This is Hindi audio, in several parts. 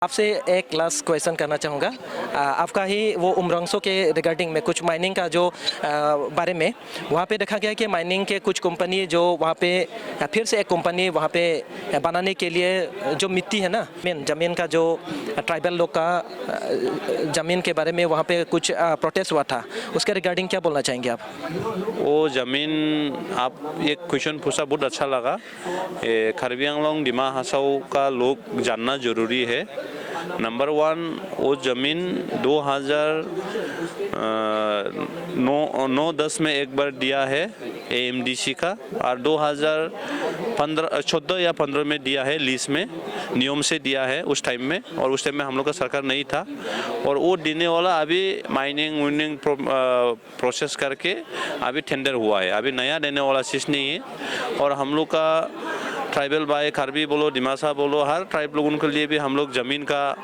आपसे एक लास्ट क्वेश्चन करना चाहूँगा। आपका ही वो उमरंगसो के रिगार्डिंग में कुछ माइनिंग का जो बारे में वहाँ पे देखा गया कि माइनिंग के कुछ कंपनी जो वहाँ पे फिर से एक कंपनी वहाँ पे बनाने के लिए जो मिट्टी है ना, ज़मीन का जो ट्राइबल लोग का ज़मीन के बारे में वहाँ पे कुछ प्रोटेस्ट हुआ था, उसके रिगार्डिंग क्या बोलना चाहेंगे आप? वो ज़मीन आप एक क्वेश्चन पूछा, बहुत अच्छा लगा। कार्बी आंगलोंग दिमा हासाओ का लोग जानना ज़रूरी है। नंबर वन, वो ज़मीन 2009-10 में एक बार दिया है AMDC का, और 2014 या 15 में दिया है लीज में, नियम से दिया है उस टाइम में, और उस टाइम में हम लोग का सरकार नहीं था। और वो देने वाला अभी माइनिंग प्रोसेस करके अभी टेंडर हुआ है, अभी नया देने वाला चीज़ नहीं है। और हम लोग का ट्राइबल बाय कार्बी बोलो, दिमासा बोलो, हर ट्राइब लोगों के लिए भी हम लोग ज़मीन का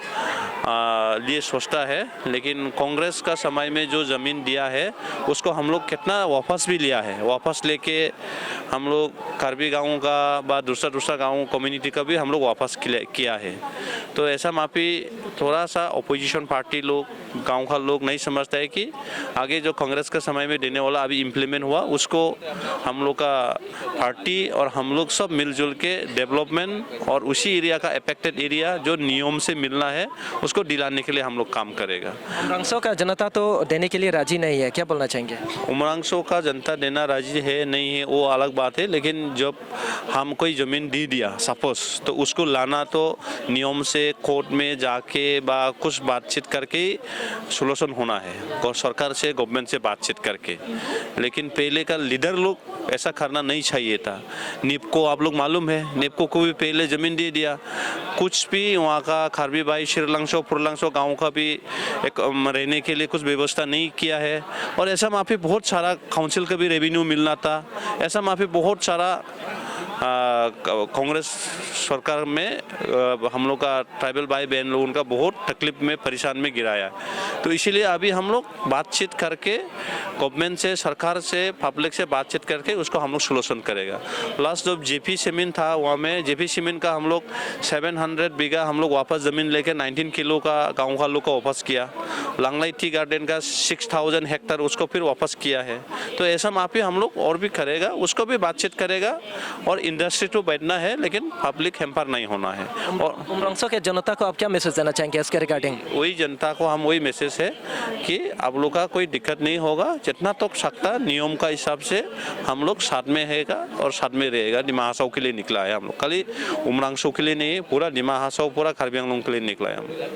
लिए सोचता है। लेकिन कांग्रेस का समय में जो ज़मीन दिया है उसको हम लोग कितना वापस भी लिया है, वापस लेके हम लोग कार्बी गाँव का व दूसरा गाँव कम्युनिटी का भी हम लोग वापस किया है। तो ऐसा माफी थोड़ा सा अपोजिशन पार्टी लोग, गांव का लोग नहीं समझता है कि आगे जो कांग्रेस के समय में देने वाला अभी इम्प्लीमेंट हुआ उसको हम लोग का पार्टी और हम लोग सब मिलजुल के डेवलपमेंट और उसी एरिया का अफेक्टेड एरिया जो नियम से मिलना है उसको दिलाने के लिए हम लोग काम करेगा। उमरंगसो का जनता तो देने के लिए राजी नहीं है, क्या बोलना चाहेंगे? उमरंगसो का जनता देना राजी है नहीं है वो अलग बात है, लेकिन जब हम कोई ज़मीन दे दिया सपोज, तो उसको लाना तो नियम से कोर्ट में जाके बा कुछ बातचीत करके सोल्यूशन होना है, और सरकार से गवर्नमेंट से बातचीत करके। लेकिन पहले का लीडर लोग ऐसा करना नहीं चाहिए था। निपको आप लोग मालूम है, निपको को भी पहले ज़मीन दे दिया, कुछ भी वहाँ का खारबी बाई शिरलंगसो पुरलंगसो गाँव का भी एक रहने के लिए कुछ व्यवस्था नहीं किया है। और ऐसा माफी बहुत सारा काउंसिल का भी रेवेन्यू मिलना था, ऐसा माफी बहुत सारा कांग्रेस सरकार में हम लोग का ट्राइबल भाई बहन लोगों का बहुत तकलीफ में परेशान में गिराया। तो इसीलिए अभी हम लोग बातचीत करके गवर्नमेंट से, सरकार से, पब्लिक से बातचीत करके उसको हम लोग सोल्यूशन करेगा। लास्ट जब जेपी सीमेंट था वहाँ में जेपी सीमेंट का हम लोग 700 बीघा हम लोग वापस ज़मीन लेके 19 किलो का गाँव का लोग को वापस किया। लांगलाई टी गार्डन का 6000 हेक्टर उसको फिर वापस किया है। तो ऐसा माफी हम लोग और भी करेगा, उसको भी बातचीत करेगा। और इंडस्ट्री तो बैठना है लेकिन पब्लिक हेम्पर नहीं होना है। और उमरंगसो के जनता को आप क्या मैसेज देना चाहेंगे इसके रिगार्डिंग? वही जनता को हम वही मैसेज है कि आप लोग का कोई दिक्कत नहीं होगा, जितना तक सकता नियम का हिसाब से हम लोग साथ में रहेगा और साथ में रहेगा। दिमा हासाओ के लिए निकला है हम लोग, खाली उमरंगसो के लिए नहीं, पूरा दिमा हासाओ पूरा कार्बी आंगलोंग के लिए निकला है हम।